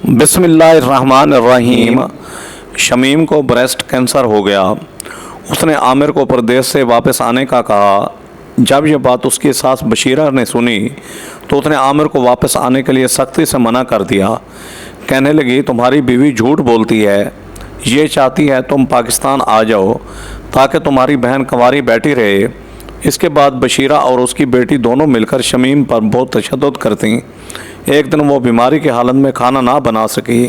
बिस्मिल्लाहिर्रहमानिर्रहीम। शमीम को breast cancer हो गया। उसने आमिर को परदेश से वापस आने का कहा। जब यह बात उसकी सास बशीरा ने सुनी तो उसने आमिर को वापस आने के लिए सख्ती से मना कर दिया। कहने लगी, तुम्हारी बीवी झूठ बोलती है, ये चाहती है तुम पाकिस्तान आ जाओ ताकि तुम्हारी बहन कंवारी बैठी रहे। इसके बाद बशीरा और उसकी बेटी दोनों मिलकर शमीम पर बहुत तशद्दुद करती। एक दिन वो बीमारी की हालत में खाना ना बना सकी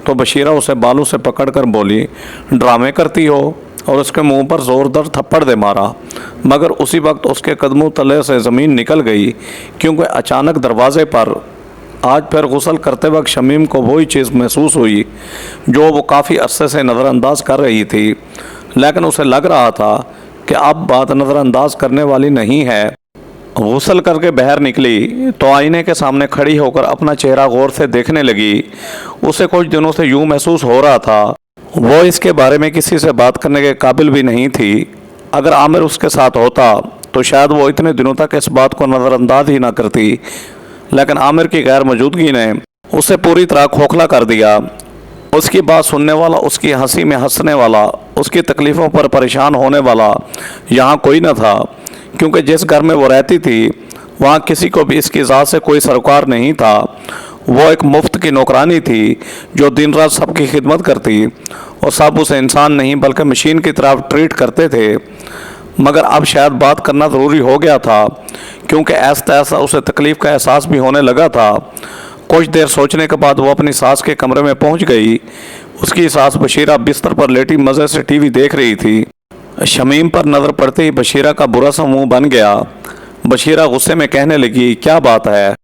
तो बशीरा उसे बालों से पकड़कर बोली, ड्रामे करती हो, और उसके मुंह पर ज़ोरदार थप्पड़ दे मारा। मगर उसी वक्त उसके कदमों तले से ज़मीन निकल गई, क्योंकि अचानक दरवाज़े पर आज फिर गुस्ल करते वक्त शमीम को वही चीज़ महसूस हुई जो वो काफ़ी अरसे से नज़रअंदाज कर रही थी। लेकिन उसे लग रहा था कि अब बात नज़रअंदाज करने वाली नहीं है। गुस्ल करके बाहर निकली तो आईने के सामने खड़ी होकर अपना चेहरा गौर से देखने लगी। उसे कुछ दिनों से यूँ महसूस हो रहा था वो इसके बारे में किसी से बात करने के काबिल भी नहीं थी। अगर आमिर उसके साथ होता तो शायद वो इतने दिनों तक इस बात को नज़रअंदाज ही ना करती। लेकिन आमिर की गैर मौजूदगी ने उसे पूरी तरह खोखला कर दिया। उसकी बात सुनने वाला, उसकी हंसी में हंसने वाला, उसकी तकलीफ़ों पर परेशान होने वाला यहाँ कोई न था, क्योंकि जिस घर में वो रहती थी वहाँ किसी को भी इसकी ज़ात से कोई सरोकार नहीं था। वो एक मुफ्त की नौकरानी थी जो दिन रात सबकी खिदमत करती और सब उसे इंसान नहीं बल्कि मशीन की तरह ट्रीट करते थे। मगर अब शायद बात करना ज़रूरी हो गया था, क्योंकि ऐसा ऐसा उसे तकलीफ़ का एहसास भी होने लगा था। कुछ देर सोचने के बाद वो अपनी सास के कमरे में पहुंच गई। उसकी सास बशीरा बिस्तर पर लेटी मज़े से टीवी देख रही थी। शमीम पर नज़र पड़ते ही बशीरा का बुरा सा मुंह बन गया। बशीरा गुस्से में कहने लगी, क्या बात है,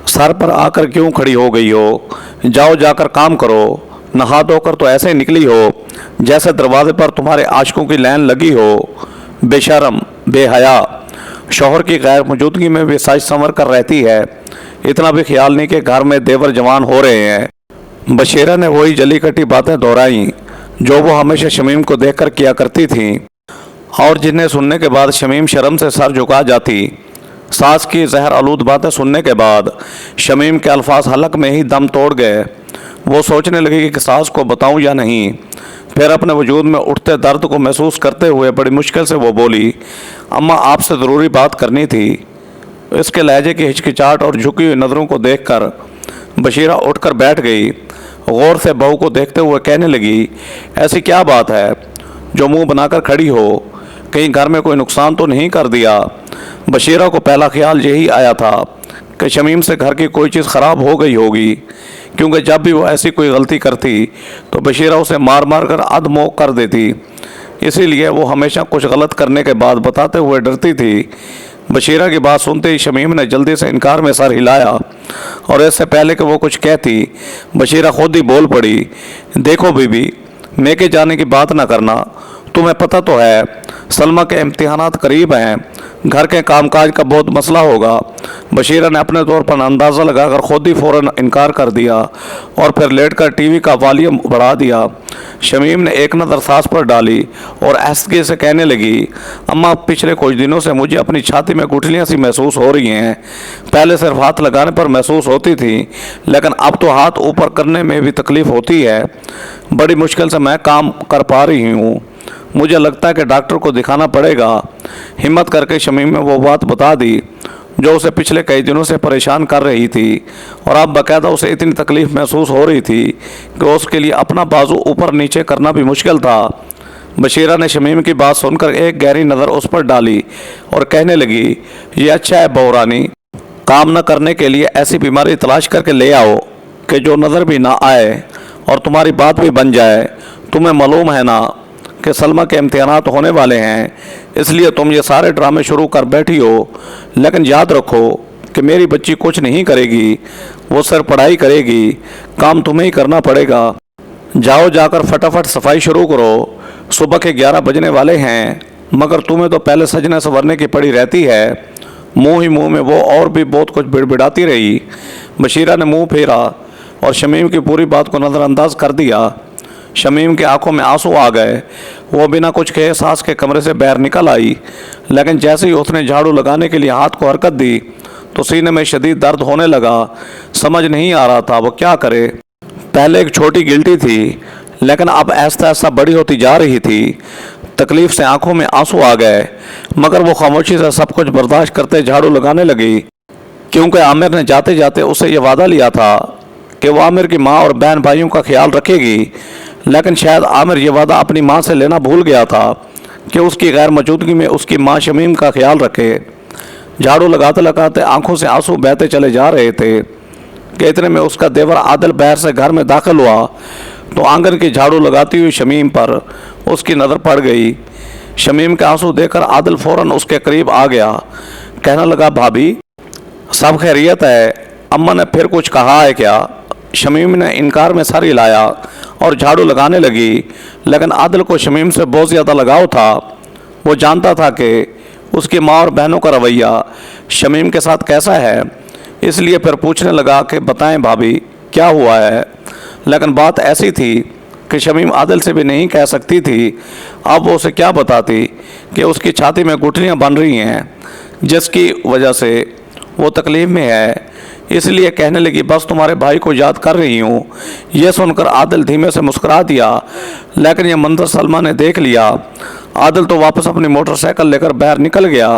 सर पर आकर क्यों खड़ी हो गई हो? जाओ जाकर काम करो। नहा धोकर तो ऐसे निकली हो जैसे दरवाजे पर तुम्हारे आशिकों की लाइन लगी हो। बेशरम, बेहया, शौहर की गैर मौजूदगी में भी सज संवर कर रहती है। इतना भी ख्याल नहीं कि घर में देवर जवान हो रहे हैं। बशीरा ने वही जली कटी बातें दोहराई जो वो हमेशा शमीम को देखकर किया करती थी और जिन्हें सुनने के बाद शमीम शर्म से सर झुका जाती। सास की जहर आलूद बातें सुनने के बाद शमीम के अल्फाज हलक में ही दम तोड़ गए। वो सोचने लगी कि सास को बताऊं या नहीं। फिर अपने वजूद में उठते दर्द को महसूस करते हुए बड़ी मुश्किल से वो बोली, अम्मा आपसे ज़रूरी बात करनी थी। इसके लहजे की हिचकिचाहट और झुकी हुई नज़रों को देखकर बशीरा उठकर बैठ गई। गौर से बहू को देखते हुए कहने लगी, ऐसी क्या बात है जो मुंह बनाकर खड़ी हो? कहीं घर में कोई नुकसान तो नहीं कर दिया? बशीरा को पहला ख्याल यही आया था कि शमीम से घर की कोई चीज़ ख़राब हो गई होगी, क्योंकि जब भी वो ऐसी कोई गलती करती तो बशीरा उसे मार मार कर अधमोक कर देती। इसीलिए वो हमेशा कुछ गलत करने के बाद बताते हुए डरती थी। बशीरा की बात सुनते ही शमीम ने जल्दी से इनकार में सर हिलाया और इससे पहले कि वो कुछ कहती बशीरा खुद ही बोल पड़ी, देखो बीबी, मैके जाने की बात ना करना। तुम्हें पता तो है सलमा के इम्तिहानात करीब हैं, घर के कामकाज का बहुत मसला होगा। बशीरा ने अपने तौर पर अंदाज़ा लगाकर खुद ही फ़ौरन इनकार कर दिया और फिर लेटकर टीवी का वॉल्यूम बढ़ा दिया। शमीम ने एक नज़र सास पर डाली और आहिस्तगी से कहने लगी, अम्मा पिछले कुछ दिनों से मुझे अपनी छाती में गुठलियाँ सी महसूस हो रही हैं। पहले सिर्फ हाथ लगाने पर महसूस होती थी, लेकिन अब तो हाथ ऊपर करने में भी तकलीफ़ होती है। बड़ी मुश्किल से मैं काम कर पा रही हूँ। मुझे लगता है कि डॉक्टर को दिखाना पड़ेगा। हिम्मत करके शमीम ने वो बात बता दी जो उसे पिछले कई दिनों से परेशान कर रही थी, और अब बाकायदा उसे इतनी तकलीफ़ महसूस हो रही थी कि उसके लिए अपना बाजू ऊपर नीचे करना भी मुश्किल था। बशीरा ने शमीम की बात सुनकर एक गहरी नज़र उस पर डाली और कहने लगी, ये अच्छा है बहू रानी, काम न करने के लिए ऐसी बीमारी तलाश करके ले आओ कि जो नज़र भी ना आए और तुम्हारी बात भी बन जाए। तुम्हें मालूम है ना कि सलमा के इम्तिहानात होने वाले हैं, इसलिए तुम ये सारे ड्रामे शुरू कर बैठी हो। लेकिन याद रखो कि मेरी बच्ची कुछ नहीं करेगी, वो सिर्फ पढ़ाई करेगी। काम तुम्हें ही करना पड़ेगा। जाओ जाकर फटाफट सफाई शुरू करो। सुबह के 11 बजने वाले हैं, मगर तुम्हें तो पहले सजने संवरने की पड़ी रहती है। मुँह ही मुँह में वो और भी बहुत कुछ बिड़बिड़ाती रही। बशीरा ने मुँह फेरा और शमीम की पूरी बात को नज़रअंदाज कर दिया। शमीम की आंखों में आंसू आ गए। वो बिना कुछ कहे सास के कमरे से बाहर निकल आई, लेकिन जैसे ही उसने झाड़ू लगाने के लिए हाथ को हरकत दी तो सीने में शदीद दर्द होने लगा। समझ नहीं आ रहा था वो क्या करे। पहले एक छोटी गिल्टी थी, लेकिन अब आहिस्ता आहिस्ता बड़ी होती जा रही थी। तकलीफ से आंखों में आंसू आ गए, मगर वो खामोशी से सब कुछ बर्दाश्त करते झाड़ू लगाने लगी, क्योंकि आमिर ने जाते जाते उससे ये वादा लिया था कि वो आमिर की माँ और बहन भाइयों का ख्याल रखेगी। लेकिन शायद आमिर ये वादा अपनी माँ से लेना भूल गया था कि उसकी गैर मौजूदगी में उसकी माँ शमीम का ख्याल रखे। झाड़ू लगाते लगाते आंखों से आंसू बहते चले जा रहे थे कि इतने में उसका देवर आदिल बाहर से घर में दाखिल हुआ तो आंगन की झाड़ू लगाती हुई शमीम पर उसकी नज़र पड़ गई। शमीम के आंसू देखकर आदिल फ़ौरन उसके करीब आ गया। कहने लगा, भाभी सब खैरियत है, अम्मा ने फिर कुछ कहा है क्या? शमीम ने इनकार में सर हिलाया और झाड़ू लगाने लगी, लेकिन आदिल को शमीम से बहुत ज़्यादा लगाव था। वो जानता था कि उसकी माँ और बहनों का रवैया शमीम के साथ कैसा है, इसलिए फिर पूछने लगा कि बताएं भाभी क्या हुआ है। लेकिन बात ऐसी थी कि शमीम आदिल से भी नहीं कह सकती थी। अब वो उसे क्या बताती कि उसकी छाती में गुठलियाँ बन रही हैं, जिसकी वजह से वो तकलीफ़ में है। इसलिए कहने लगी, बस तुम्हारे भाई को याद कर रही हूँ। यह सुनकर आदिल धीमे से मुस्कुरा दिया, लेकिन यह मंजर सलमा ने देख लिया। आदिल तो वापस अपनी मोटरसाइकिल लेकर बाहर निकल गया,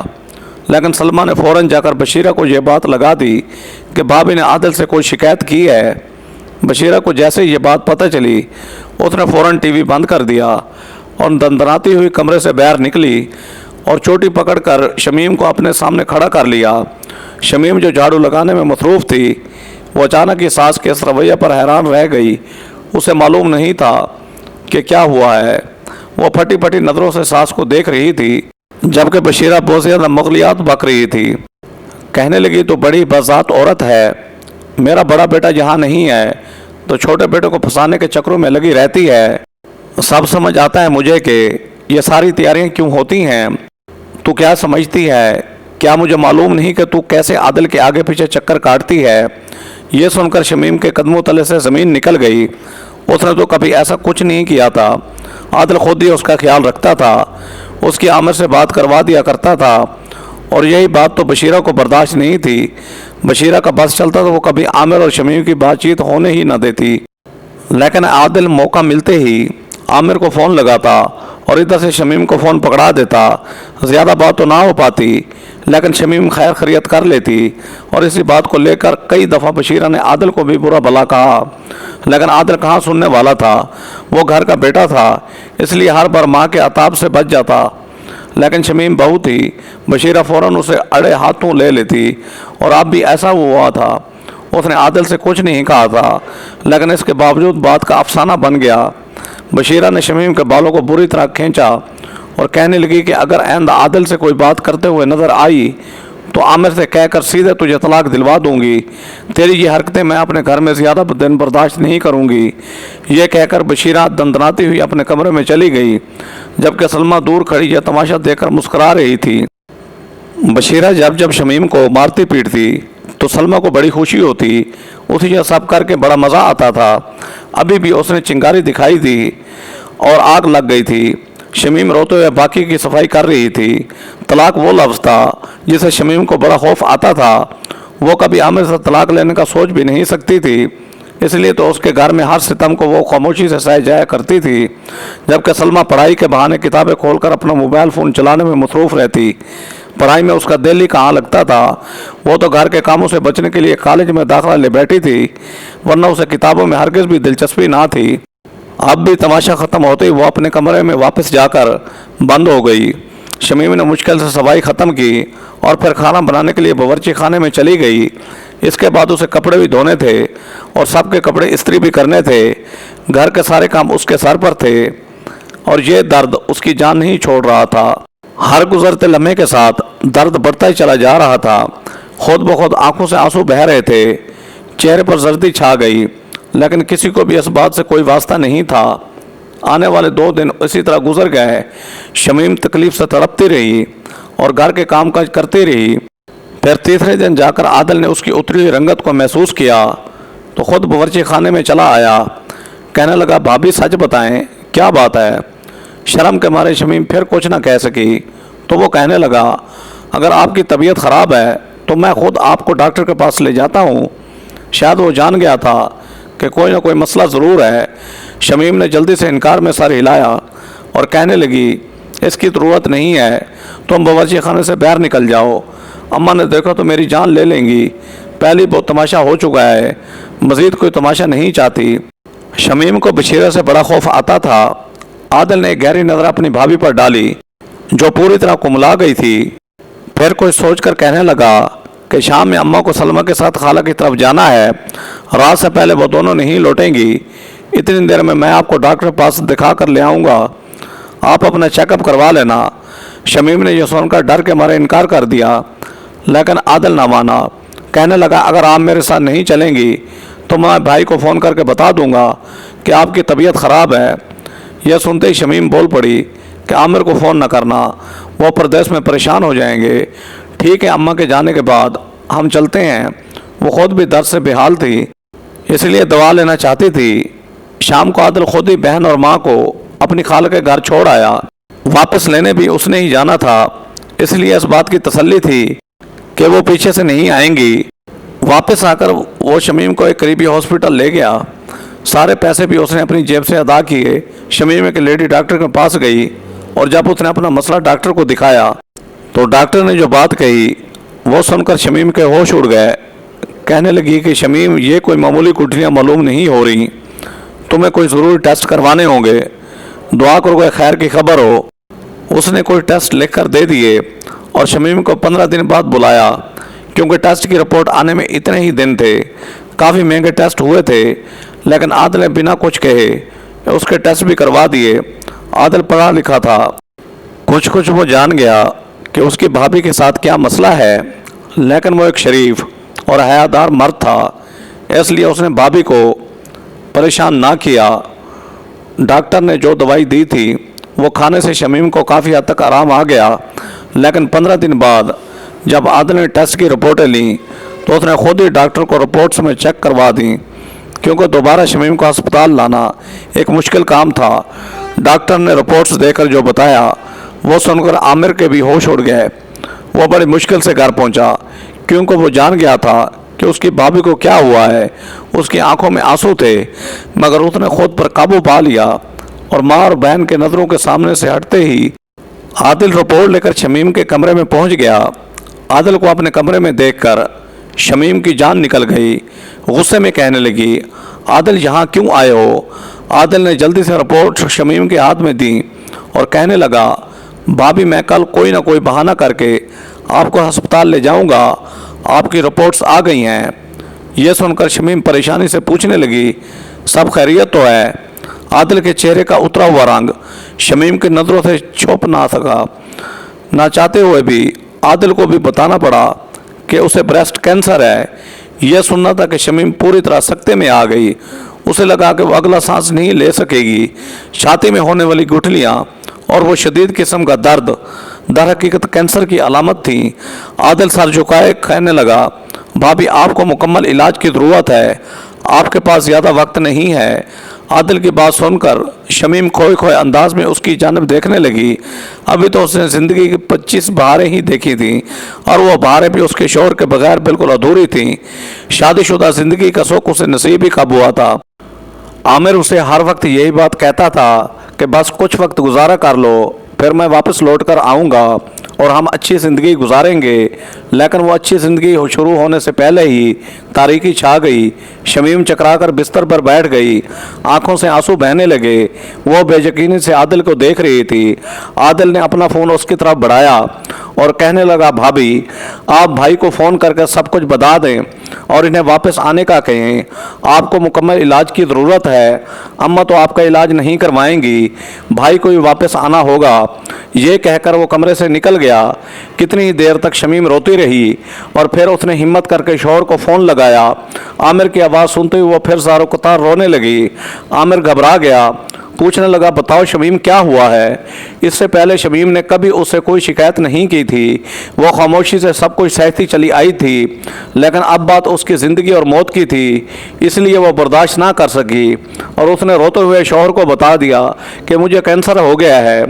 लेकिन सलमा ने फ़ौरन जाकर बशीरा को यह बात लगा दी कि भाभी ने आदिल से कोई शिकायत की है। बशीरा को जैसे ये बात पता चली, उसने फ़ौरन टीवी बंद कर दिया और दंदनाती हुई कमरे से बाहर निकली और चोटी पकड़कर शमीम को अपने सामने खड़ा कर लिया। शमीम जो झाड़ू लगाने में मसरूफ़ थी, वो अचानक ही सास के इस रवैये पर हैरान रह गई। उसे मालूम नहीं था कि क्या हुआ है। वो फटी फटी नज़रों से सास को देख रही थी, जबकि बशीरा बहुत ज़्यादा मुगलियात बक रही थी। कहने लगी, तो बड़ी बज़ात औरत है, मेरा बड़ा बेटा यहाँ नहीं है तो छोटे बेटे को फंसाने के चक्रों में लगी रहती है। सब समझ आता है मुझे कि ये सारी तैयारियाँ क्यों होती हैं। तू क्या समझती है? क्या मुझे मालूम नहीं कि तू कैसे आदिल के आगे पीछे चक्कर काटती है? ये सुनकर शमीम के कदमों तले से ज़मीन निकल गई। उसने तो कभी ऐसा कुछ नहीं किया था। आदिल खुद ही उसका ख्याल रखता था, उसकी आमिर से बात करवा दिया करता था, और यही बात तो बशीरा को बर्दाश्त नहीं थी। बशीरा का बस चलता तो वो कभी आमिर और शमीम की बातचीत होने ही न देती। लेकिन आदिल मौका मिलते ही आमिर को फ़ोन लगाता और इधर से शमीम को फ़ोन पकड़ा देता। ज़्यादा बात तो ना हो पाती, लेकिन शमीम खैर खैरियत कर लेती, और इसी बात को लेकर कई दफ़ा बशीरा ने आदिल को भी बुरा भला कहा। लेकिन आदिल कहाँ सुनने वाला था, वो घर का बेटा था, इसलिए हर बार माँ के अताब से बच जाता। लेकिन शमीम बहू थी, बशीरा फ़ौरन उसे अड़े हाथों ले लेती, और अब भी ऐसा हुआ था। उसने आदिल से कुछ नहीं कहा था, लेकिन इसके बावजूद बात का अफसाना बन गया। बशीरा ने शमीम के बालों को बुरी तरह खींचा और कहने लगी कि अगर आइंदा आदिल से कोई बात करते हुए नज़र आई तो आमिर से कहकर सीधे तुझे तलाक दिलवा दूंगी। तेरी ये हरकतें मैं अपने घर में ज़्यादा दिन बर्दाश्त नहीं करूंगी। ये कहकर बशीरा दंदनाती हुई अपने कमरे में चली गई, जबकि सलमा दूर खड़ी यह तमाशा देखकर मुस्करा रही थी। बशीरा जब जब शमीम को मारती पीटती तो सलमा को बड़ी खुशी होती। उसे यह सब करके बड़ा मज़ा आता था। अभी भी उसने चिंगारी दिखाई दी और आग लग गई थी। शमीम रोते हुए बाकी की सफाई कर रही थी। तलाक वो लफ्ज़ था जिसे शमीम को बड़ा खौफ आता था। वो कभी आमिर से तलाक लेने का सोच भी नहीं सकती थी, इसलिए तो उसके घर में हर सितम को वो खामोशी से सह जाया करती थी, जबकि सलमा पढ़ाई के बहाने किताबें खोलकर अपना मोबाइल फ़ोन चलाने में मसरूफ़ रहती। पढ़ाई में उसका दिल ही कहाँ लगता था। वो तो घर के कामों से बचने के लिए कॉलेज में दाखिला ले बैठी थी, वरना उसे किताबों में हरगिज़ भी दिलचस्पी ना थी। अब भी तमाशा ख़त्म होते ही वो अपने कमरे में वापस जाकर बंद हो गई। शमीम ने मुश्किल से सफाई ख़त्म की और फिर खाना बनाने के लिए बावर्ची खाने में चली गई। इसके बाद उसे कपड़े भी धोने थे और सबके कपड़े इस्त्री भी करने थे। घर के सारे काम उसके सर पर थे और ये दर्द उसकी जान नहीं छोड़ रहा था। हर गुजरते लम्हे के साथ दर्द बढ़ता ही चला जा रहा था। खुद ब खुद आंखों से आंसू बह रहे थे, चेहरे पर जर्दी छा गई, लेकिन किसी को भी इस बात से कोई वास्ता नहीं था। आने वाले 2 दिन इसी तरह गुजर गए। शमीम तकलीफ से तड़पती रही और घर के कामकाज करती रही। फिर तीसरे दिन जाकर आदिल ने उसकी उतरी हुई रंगत को महसूस किया तो खुद बावर्ची खाने में चला आया। कहने लगा, भाभी सच बताएं क्या बात है? शर्म के मारे शमीम फिर कुछ ना कह सकी तो वो कहने लगा, अगर आपकी तबीयत ख़राब है तो मैं खुद आपको डॉक्टर के पास ले जाता हूँ। शायद वो जान गया था کہ کوئی نہ کوئی مسئلہ ضرور ہے۔ شمیم نے جلدی سے انکار میں سر ہلایا اور کہنے لگی اس کی ضرورت نہیں ہے، تم باورچی خانے سے باہر نکل جاؤ، اماں نے دیکھو تو میری جان لے لیں گی، پہلی بہت تماشا ہو چکا ہے، مزید کوئی تماشا نہیں چاہتی۔ شمیم کو بشیرہ سے بڑا خوف آتا تھا۔ عادل نے ایک گہری نظر اپنی بھابھی پر ڈالی جو پوری طرح کملا گئی تھی، پھر کوئی سوچ کر کہنے لگا کہ شام میں اماں کو سلمہ کے ساتھ خالہ کی طرف جانا ہے، رات سے پہلے وہ دونوں نہیں لوٹیں گی، اتنی دیر میں آپ کو ڈاکٹر پاس دکھا کر لے آؤں گا، آپ اپنا چیک اپ کروا لینا۔ شمیم نے یہ سن کر ڈر کے مارے انکار کر دیا، لیکن عادل نہ مانا، کہنے لگا اگر آپ میرے ساتھ نہیں چلیں گی تو میں بھائی کو فون کر کے بتا دوں گا کہ آپ کی طبیعت خراب ہے۔ یہ سنتے ہی شمیم بول پڑی کہ عامر کو فون نہ کرنا، وہ پردیس میں پریشان ہو جائیں گے۔ ٹھیک ہے، اماں کے جانے کے بعد ہم چلتے ہیں۔ وہ خود بھی درد سے بے حال تھی، اس لیے دوا لینا چاہتی تھی۔ شام کو عادل خود ہی بہن اور ماں کو اپنی خالہ کے گھر چھوڑ آیا، واپس لینے بھی اس نے ہی جانا تھا، اس لیے اس بات کی تسلی تھی کہ وہ پیچھے سے نہیں آئیں گی۔ واپس آ کر وہ شمیم کو ایک قریبی ہاسپٹل لے گیا، سارے پیسے بھی اس نے اپنی جیب سے ادا کیے۔ شمیم ایک لیڈی ڈاکٹر کے پاس گئی اور جب اس نے اپنا مسئلہ ڈاکٹر کو دکھایا تو ڈاکٹر نے جو بات کہی وہ سن کر شمیم کے ہوش اڑ گئے۔ کہنے لگی کہ شمیم یہ کوئی معمولی گٹھلیاں معلوم نہیں ہو رہی، تمہیں کوئی ضروری ٹیسٹ کروانے ہوں گے، دعا کرو کہ خیر کی خبر ہو۔ اس نے کوئی ٹیسٹ لکھ کر دے دیے اور شمیم کو 15 دن بعد بلایا، کیونکہ ٹیسٹ کی رپورٹ آنے میں اتنے ہی دن تھے۔ کافی مہنگے ٹیسٹ ہوئے تھے، لیکن عادل نے بنا کچھ کہے اس کے ٹیسٹ بھی کروا دیے۔ عادل پڑھا لکھا تھا، کچھ وہ جان گیا کہ اس کی بھابھی کے ساتھ کیا مسئلہ ہے، لیکن وہ ایک شریف اور حیادار مرد تھا، اس لیے اس نے بھابھی کو پریشان نہ کیا۔ ڈاکٹر نے جو دوائی دی تھی وہ کھانے سے شمیم کو کافی حد تک آرام آ گیا، لیکن 15 دن بعد جب عادل نے ٹیسٹ کی رپورٹیں لیں تو اس نے خود ہی ڈاکٹر کو رپورٹس میں چیک کروا دیں، کیونکہ دوبارہ شمیم کو ہسپتال لانا ایک مشکل کام تھا۔ ڈاکٹر نے رپورٹس دے کر جو بتایا وہ سن کر عامر کے بھی ہوش اڑ گئے۔ وہ بڑی مشکل سے گھر پہنچا، کیونکہ وہ جان گیا تھا کہ اس کی بھابھی کو کیا ہوا ہے۔ اس کی آنکھوں میں آنسو تھے، مگر اس نے خود پر قابو پا لیا اور ماں اور بہن کے نظروں کے سامنے سے ہٹتے ہی عادل رپورٹ لے کر شمیم کے کمرے میں پہنچ گیا۔ عادل کو اپنے کمرے میں دیکھ کر شمیم کی جان نکل گئی، غصے میں کہنے لگی عادل یہاں کیوں آئے ہو؟ عادل نے جلدی سے رپورٹ شمیم کے ہاتھ میں دی اور کہنے لگا بھابھی میں کل کوئی نہ کوئی بہانہ کر کے آپ کو ہسپتال لے جاؤں گا، آپ کی رپورٹس آ گئی ہیں۔ یہ سن کر شمیم پریشانی سے پوچھنے لگی سب خیریت تو ہے؟ عادل کے چہرے کا اترا ہوا رنگ شمیم کی نظروں سے چھپ نہ سکا، نہ چاہتے ہوئے بھی عادل کو بھی بتانا پڑا کہ اسے بریسٹ کینسر ہے۔ یہ سننا تھا کہ شمیم پوری طرح سکتے میں آ گئی، اسے لگا کہ وہ اگلا سانس نہیں لے سکے گی۔ چھاتی میں ہونے والی گٹھلیاں اور وہ شدید قسم کا درد در حقیقت کینسر کی علامت تھی۔ عادل سر جھکائے کہنے لگا بھابھی آپ کو مکمل علاج کی ضرورت ہے، آپ کے پاس زیادہ وقت نہیں ہے۔ عادل کی بات سن کر شمیم کھوئے کھوئے انداز میں اس کی جانب دیکھنے لگی۔ ابھی تو اس نے زندگی کی 25 بہاریں ہی دیکھی تھیں، اور وہ بہاریں بھی اس کے شوہر کے بغیر بالکل ادھوری تھیں۔ شادی شدہ زندگی کا سوق اسے نصیب ہی کب ہوا تھا۔ عامر اسے ہر وقت یہی بات کہتا تھا کہ بس کچھ وقت گزارا کر لو، پھر میں واپس لوٹ کر آؤں گا اور ہم اچھی زندگی گزاریں گے، لیکن وہ اچھی زندگی شروع ہونے سے پہلے ہی تاریکی چھا گئی۔ شمیم چکرا کر بستر پر بیٹھ گئی، آنکھوں سے آنسو بہنے لگے۔ وہ بے یقینی سے عادل کو دیکھ رہی تھی۔ عادل نے اپنا فون اس کی طرف بڑھایا اور کہنے لگا بھابھی آپ بھائی کو فون کر کے سب کچھ بتا دیں اور انہیں واپس آنے کا کہیں، آپ کو مکمل علاج کی ضرورت ہے، اماں تو آپ کا علاج نہیں کروائیں گی، بھائی کو بھی واپس آنا ہوگا۔ یہ کہہ کر وہ کمرے سے نکل گیا۔ کتنی ہی دیر تک شمیم روتی رہی اور پھر اس نے ہمت کر کے شوہر کو فون لگایا۔ عامر کی آواز سنتے ہوئے وہ پھر زارو قطار رونے لگی۔ عامر گھبرا گیا، پوچھنے لگا بتاؤ شمیم کیا ہوا ہے؟ اس سے پہلے شمیم نے کبھی اس سے کوئی شکایت نہیں کی تھی، وہ خاموشی سے سب کچھ سہتی چلی آئی تھی، لیکن اب بات اس کی زندگی اور موت کی تھی، اس لیے وہ برداشت نہ کر سکی اور اس نے روتے ہوئے شوہر کو بتا دیا کہ مجھے کینسر ہو گیا ہے۔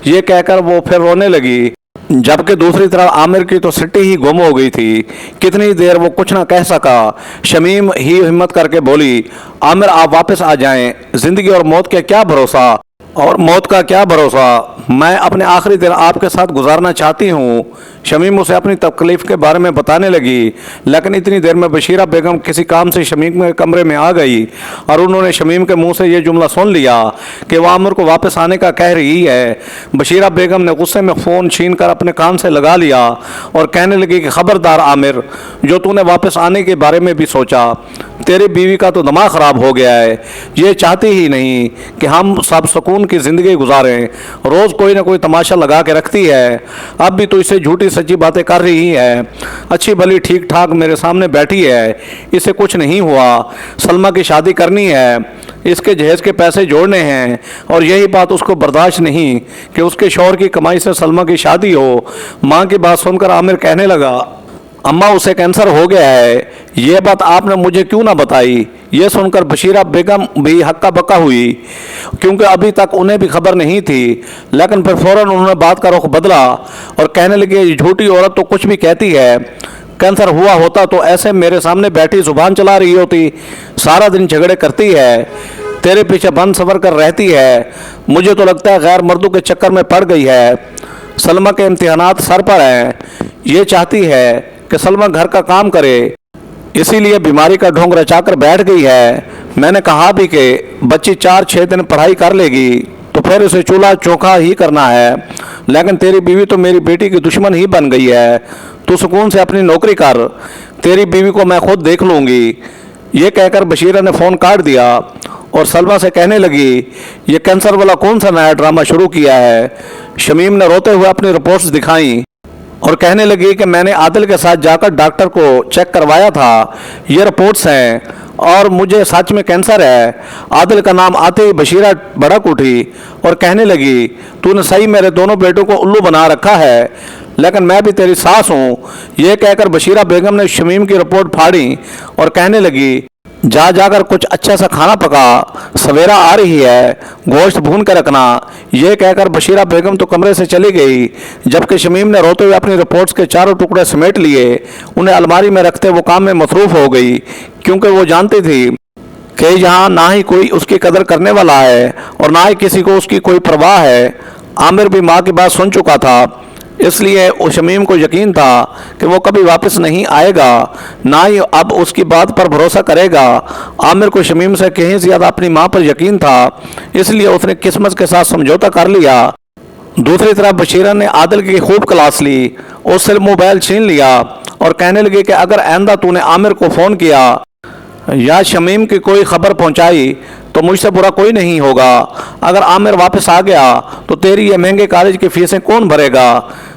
یہ کہہ کر وہ پھر رونے لگی۔ जबकि दूसरी तरफ आमिर की तो सिट्टी ही गुम हो गई थी। कितनी देर वो कुछ ना कह सका। शमीम ही हिम्मत करके बोली, आमिर आप वापस आ जाएं, जिंदगी और मौत का क्या भरोसा, और मौत का क्या भरोसा, मैं अपने आखिरी दिन आपके साथ गुजारना चाहती हूँ। शमीम उसे अपनी तकलीफ़ के बारे में बताने लगी, लेकिन इतनी देर में बशीरा बेगम किसी काम से शमीम के कमरे में आ गई और उन्होंने शमीम के मुंह से ये जुमला सुन लिया कि वह आमिर को वापस आने का कह रही है। बशीरा बेगम ने गुस्से में फ़ोन छीन कर अपने कान से लगा लिया और कहने लगी कि खबरदार आमिर, जो तूने वापस आने के बारे में भी सोचा, तेरी बीवी का तो दिमाग ख़राब हो गया है। ये चाहती ही नहीं कि हम सब सुकून की ज़िंदगी गुजारें, रोज़ कोई ना कोई तमाशा लगा के रखती है। अब भी तो इससे झूठी सच्ची बातें कर रही है। अच्छी भली ठीक ठाक मेरे सामने बैठी है, इसे कुछ नहीं हुआ। सलमा की शादी करनी है, इसके जहेज़ के पैसे जोड़ने हैं, और यही बात उसको बर्दाश्त नहीं कि उसके शौहर की कमाई से सलमा की शादी हो। माँ की बात सुनकर आमिर कहने लगा, अम्मा उसे कैंसर हो गया है, ये बात आपने मुझे क्यों ना बताई। ये सुनकर बशीरा बेगम भी हक्का बक्का हुई, क्योंकि अभी तक उन्हें भी खबर नहीं थी। लेकिन फिर फौरन उन्होंने बात का रुख बदला और कहने लगे, ये झूठी औरत तो कुछ भी कहती है। कैंसर हुआ होता तो ऐसे मेरे सामने बैठी जुबान चला रही होती, सारा दिन झगड़े करती है, तेरे पीछे बन सवर कर रहती है। मुझे तो लगता है गैर मर्दों के चक्कर में पड़ गई है। सलमा के इम्तिहानात सर पर हैं, ये चाहती है कि सलमा घर का काम करे, इसीलिए बीमारी का ढोंग रचाकर बैठ गई है। मैंने कहा भी कि बच्ची 4-6 दिन पढ़ाई कर लेगी तो फिर उसे चूल्हा चौका ही करना है, लेकिन तेरी बीवी तो मेरी बेटी की दुश्मन ही बन गई है। तू सुकून से अपनी नौकरी कर, तेरी बीवी को मैं खुद देख लूँगी। ये कहकर बशीरा ने फ़ोन काट दिया और सलमा से कहने लगी, ये कैंसर वाला कौन सा नया ड्रामा शुरू किया है। शमीम ने रोते हुए अपनी रिपोर्ट्स दिखाई और कहने लगी कि मैंने आदिल के साथ जाकर डॉक्टर को चेक करवाया था, ये रिपोर्ट्स हैं और मुझे सच में कैंसर है। आदिल का नाम आते ही बशीरा भड़क उठी और कहने लगी, तूने सही मेरे दोनों बेटों को उल्लू बना रखा है, लेकिन मैं भी तेरी सास हूँ। यह कहकर बशीरा बेगम ने शमीम की रिपोर्ट फाड़ी और कहने लगी, जा जाकर कुछ अच्छा सा खाना पका, सवेरा आ रही है, गोश्त भून कर रखना। यह कहकर बशीरा बेगम तो कमरे से चली गई, जबकि शमीम ने रोते हुए अपनी रिपोर्ट्स के चारों टुकड़े समेट लिए। उन्हें अलमारी में रखते वो काम में मसरूफ़ हो गई, क्योंकि वो जानती थी कि यहाँ ना ही कोई उसकी कदर करने वाला है और ना ही किसी को उसकी कोई परवाह है। आमिर भी माँ की बात सुन चुका था, इसलिए उस शमीम को यकीन था कि वो कभी वापस नहीं आएगा, ना ही अब उसकी बात पर भरोसा करेगा। आमिर को शमीम से कहीं ज़्यादा अपनी माँ पर यकीन था, इसलिए उसने किस्मत के साथ समझौता कर लिया। दूसरी तरफ बशीरा ने आदिल की खूब क्लास ली, उससे मोबाइल छीन लिया और कहने लगी कि अगर आइंदा तूने आमिर को फ़ोन किया या शमीम की कोई खबर पहुंचाई तो मुझसे बुरा कोई नहीं होगा। अगर आमिर वापस आ गया तो तेरी ये महंगे कॉलेज की फीसें कौन भरेगा।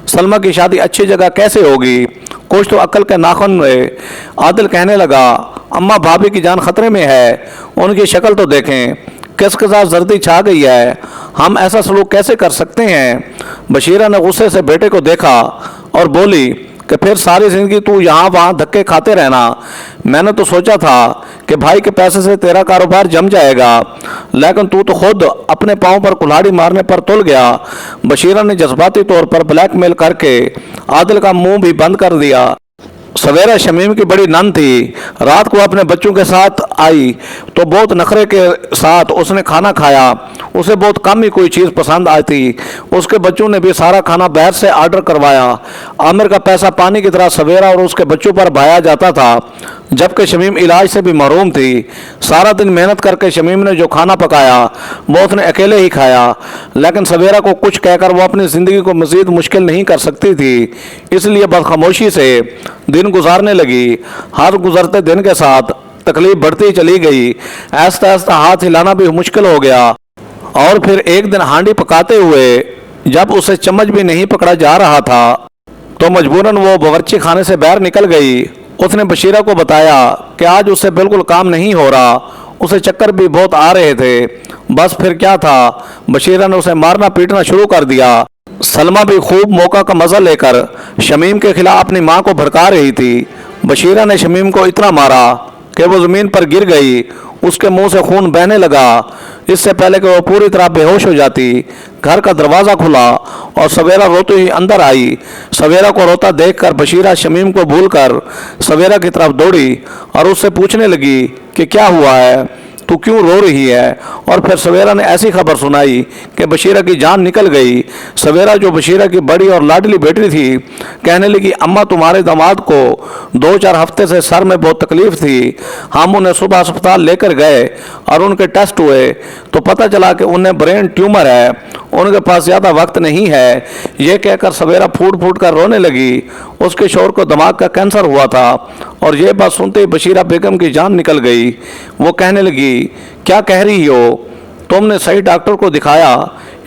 सलमा की शादी अच्छी जगह कैसे होगी, कुछ तो अक्ल के नाखून हुए। आदिल कहने लगा, अम्मा भाभी की जान खतरे में है, उनकी शक्ल तो देखें, किसके साथ जर्दी छा गई है, हम ऐसा सलूक कैसे कर सकते हैं। बशीरा ने गुस्से से बेटे को देखा और बोली कि फिर सारी ज़िंदगी तू यहाँ वहाँ धक्के खाते रहना। मैंने तो सोचा था कि भाई के पैसे से तेरा कारोबार जम जाएगा, लेकिन तू तो खुद अपने पाँव पर कुल्हाड़ी मारने पर तुल गया। बशीरा ने जज्बाती तौर पर ब्लैकमेल करके आदिल का मुंह भी बंद कर दिया। सवेरा शमीम की बड़ी नन थी, रात को अपने बच्चों के साथ आई तो बहुत नखरे के साथ उसने खाना खाया। उसे बहुत कम ही कोई चीज़ पसंद आई थी। उसके बच्चों ने भी सारा खाना बाहर से ऑर्डर करवाया। आमिर का पैसा पानी की तरह सवेरा और उसके बच्चों पर बहाया जाता था, जबकि शमीम इलाज से भी महरूम थी। सारा दिन मेहनत करके शमीम ने जो खाना पकाया वो उसने अकेले ही खाया, लेकिन सवेरा को कुछ कहकर वो अपनी ज़िंदगी को मज़ीद मुश्किल नहीं कर सकती थी, इसलिए बदखामोशी से दिन गुजारने लगी। हर गुजरते दिन के साथ तकलीफ बढ़ती चली गई। आहिस्ता आहिस्ता हाथ हिलाना भी मुश्किल हो गया और फिर एक दिन हांडी पकाते हुए जब उसे चम्मच भी नहीं पकड़ा जा रहा था तो मजबूरन वो बावर्ची खाने से बाहर निकल गई। उसने बशीरा को बताया कि आज उससे बिल्कुल काम नहीं हो रहा, उसे चक्कर भी बहुत आ रहे थे। बस फिर क्या था, बशीरा ने उसे मारना पीटना शुरू कर दिया। सलमा भी खूब मौका का मज़ा लेकर शमीम के खिलाफ अपनी माँ को भड़का रही थी। बशीरा ने शमीम को इतना मारा कि वो ज़मीन पर गिर गई। उसके मुंह से खून बहने लगा। इससे पहले कि वो पूरी तरह बेहोश हो जाती, घर का दरवाज़ा खुला और सवेरा रोते हुई अंदर आई। सवेरा को रोता देखकर बशीरा शमीम को भूलकर सवेरा की तरफ दौड़ी और उससे पूछने लगी कि क्या हुआ है, तू क्यों रो रही है। और फिर सवेरा ने ऐसी खबर सुनाई कि बशीरा की जान निकल गई। सवेरा, जो बशीरा की बड़ी और लाडली बेटी थी, कहने लगी, अम्मा तुम्हारे दामाद को 2-4 हफ्ते से सर में बहुत तकलीफ थी। हम उन्हें सुबह अस्पताल लेकर गए और उनके टेस्ट हुए तो पता चला कि उन्हें ब्रेन ट्यूमर है, उनके पास ज़्यादा वक्त नहीं है। ये कहकर सवेरा फूट फूट कर रोने लगी। उसके शौहर को दिमाग का कैंसर हुआ था और ये बात सुनते ही बशीरा बेगम की जान निकल गई। वो कहने लगी, क्या कह रही हो, तुमने सही डॉक्टर को दिखाया,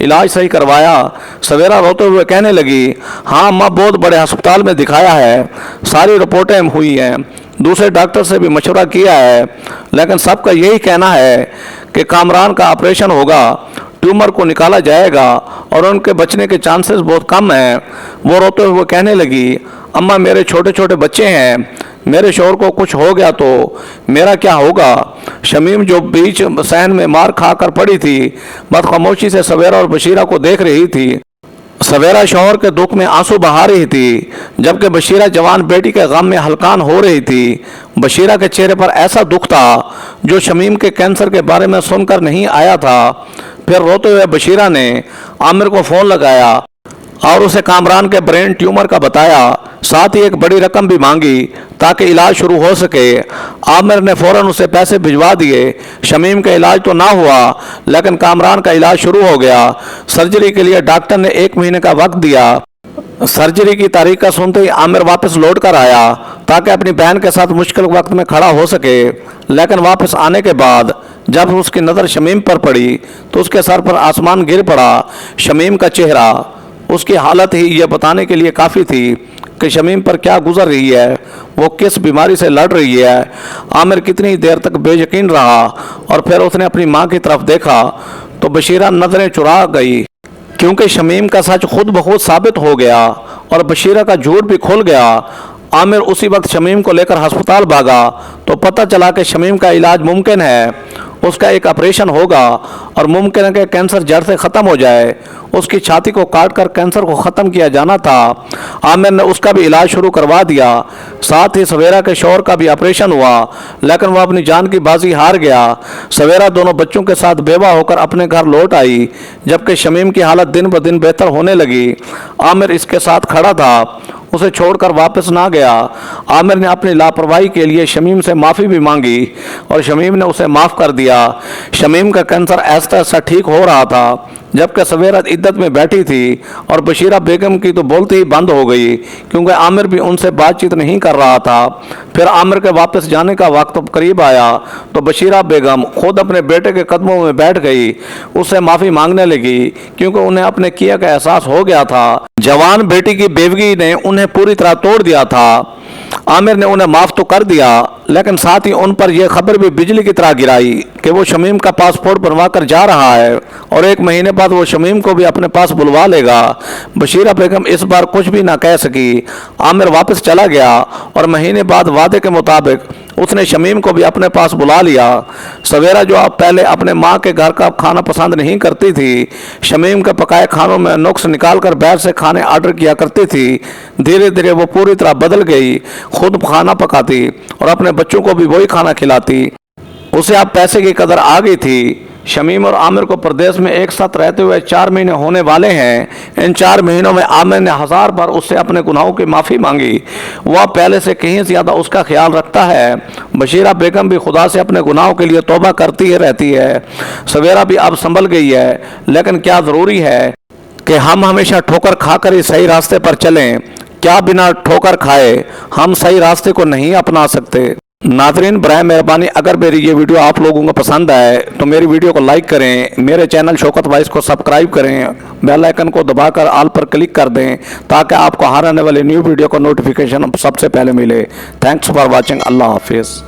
इलाज सही करवाया। सवेरा रोते हुए कहने लगी, हाँ अम्मा, बहुत बड़े अस्पताल में दिखाया है, सारी रिपोर्टें हुई हैं, दूसरे डॉक्टर से भी मशवरा किया है, लेकिन सबका यही कहना है कि कामरान का ऑपरेशन होगा, ट्यूमर को निकाला जाएगा और उनके बचने के चांसेस बहुत कम हैं। वो रोते हुए कहने लगी, अम्मा मेरे छोटे छोटे बच्चे हैं, मेरे शौहर को कुछ हो गया तो मेरा क्या होगा। शमीम, जो बीच सहन में मार खा कर पड़ी थी, बस खामोशी से सवेरा और बशीरा को देख रही थी। सवेरा शौहर के दुख में आंसू बहा रही थी, जबकि बशीरा जवान बेटी के गम में हलकान हो रही थी। बशीरा के चेहरे पर ऐसा दुख था जो शमीम के कैंसर के बारे में सुनकर नहीं आया था। फिर रोते हुए बशीरा ने आमिर को फ़ोन लगाया और उसे कामरान के ब्रेन ट्यूमर का बताया, साथ ही एक बड़ी रकम भी मांगी ताकि इलाज शुरू हो सके। आमिर ने फ़ौरन उसे पैसे भिजवा दिए। शमीम का इलाज तो ना हुआ, लेकिन कामरान का इलाज शुरू हो गया। सर्जरी के लिए डॉक्टर ने 1 महीने का वक्त दिया। सर्जरी की तारीख का सुनते ही आमिर वापस लौट कर आया ताकि अपनी बहन के साथ मुश्किल वक्त में खड़ा हो सके। लेकिन वापस आने के बाद जब उसकी नज़र शमीम पर पड़ी तो उसके सर पर आसमान गिर पड़ा। शमीम का चेहरा, उसकी हालत ही यह बताने के लिए काफ़ी थी कि शमीम पर क्या गुजर रही है, वो किस बीमारी से लड़ रही है। आमिर कितनी देर तक बेयकीन रहा और फिर उसने अपनी माँ की तरफ देखा तो बशीरा नज़रें चुरा गई, क्योंकि शमीम का सच खुद ब खुद साबित हो गया और बशीरा का झूठ भी खुल गया। आमिर उसी वक्त शमीम को लेकर अस्पताल भागा तो पता चला कि शमीम का इलाज मुमकिन है, उसका एक ऑपरेशन होगा और मुमकिन है कि कैंसर जड़ से ख़त्म हो जाए। उसकी छाती को काट कर कैंसर को ख़त्म किया जाना था। आमिर ने उसका भी इलाज शुरू करवा दिया। साथ ही सवेरा के शौहर का भी ऑपरेशन हुआ, लेकिन वह अपनी जान की बाजी हार गया। सवेरा दोनों बच्चों के साथ बेवा होकर अपने घर लौट आई, जबकि शमीम की हालत दिन ब दिन बेहतर होने लगी। आमिर इसके साथ खड़ा था, उसे छोड़कर वापस ना गया। आमिर ने अपनी लापरवाही के लिए शमीम से माफ़ी भी मांगी और शमीम ने उसे माफ़ कर दिया। शमीम का कैंसर ऐसा ऐसा ठीक हो रहा था, जबकि सवेरा इद्दत में बैठी थी और बशीरा बेगम की तो बोलती ही बंद हो गई, क्योंकि आमिर भी उनसे बातचीत नहीं कर रहा था। फिर आमिर के वापस जाने का वक्त करीब आया तो बशीरा बेगम खुद अपने बेटे के कदमों में बैठ गई, उससे माफ़ी मांगने लगी, क्योंकि उन्हें अपने किया का एहसास हो गया था। जवान बेटी की बेवगी ने उन्हें पूरी तरह तोड़ दिया था। आमिर ने उन्हें माफ़ तो कर दिया, लेकिन साथ ही उन पर यह खबर भी बिजली की तरह गिराई कि वो शमीम का पासपोर्ट बनवा कर जा रहा है और 1 महीने बाद वो शमीम को भी अपने पास बुलवा लेगा। बशीरा बेगम इस बार कुछ भी ना कह सकी। आमिर वापस चला गया और महीने बाद वादे के मुताबिक उसने शमीम को भी अपने पास बुला लिया। सवेरा, जो अब पहले अपने माँ के घर का खाना पसंद नहीं करती थी, शमीम के पकाए खानों में नुक्स निकाल कर बाहर से खाने ऑर्डर किया करती थी, धीरे धीरे वो पूरी तरह बदल गई। खुद खाना पकाती और अपने बच्चों को भी वही खाना खिलाती। उसे अब पैसे की कदर आ गई थी। शमीम और आमिर को प्रदेश में एक साथ रहते हुए 4 महीने होने वाले हैं। इन 4 महीनों में आमिर ने 1000 बार उससे अपने गुनाहों की माफ़ी मांगी। वह पहले से कहीं ज़्यादा उसका ख्याल रखता है। बशीरा बेगम भी खुदा से अपने गुनाहों के लिए तौबा करती ही रहती है। सवेरा भी अब संभल गई है, लेकिन क्या ज़रूरी है कि हम हमेशा ठोकर खाकर ही सही रास्ते पर चलें? क्या बिना ठोकर खाए हम सही रास्ते को नहीं अपना सकते? नाज़रीन, बराए मेहरबानी अगर मेरी ये वीडियो आप लोगों को पसंद आए तो मेरी वीडियो को लाइक करें, मेरे चैनल शौकत वाइस को सब्सक्राइब करें, बेल आइकन को दबाकर ऑल पर क्लिक कर दें ताकि आपको हर आने वाली न्यू वीडियो का नोटिफिकेशन सबसे पहले मिले। Thanks for watching. अल्लाह हाफिज़।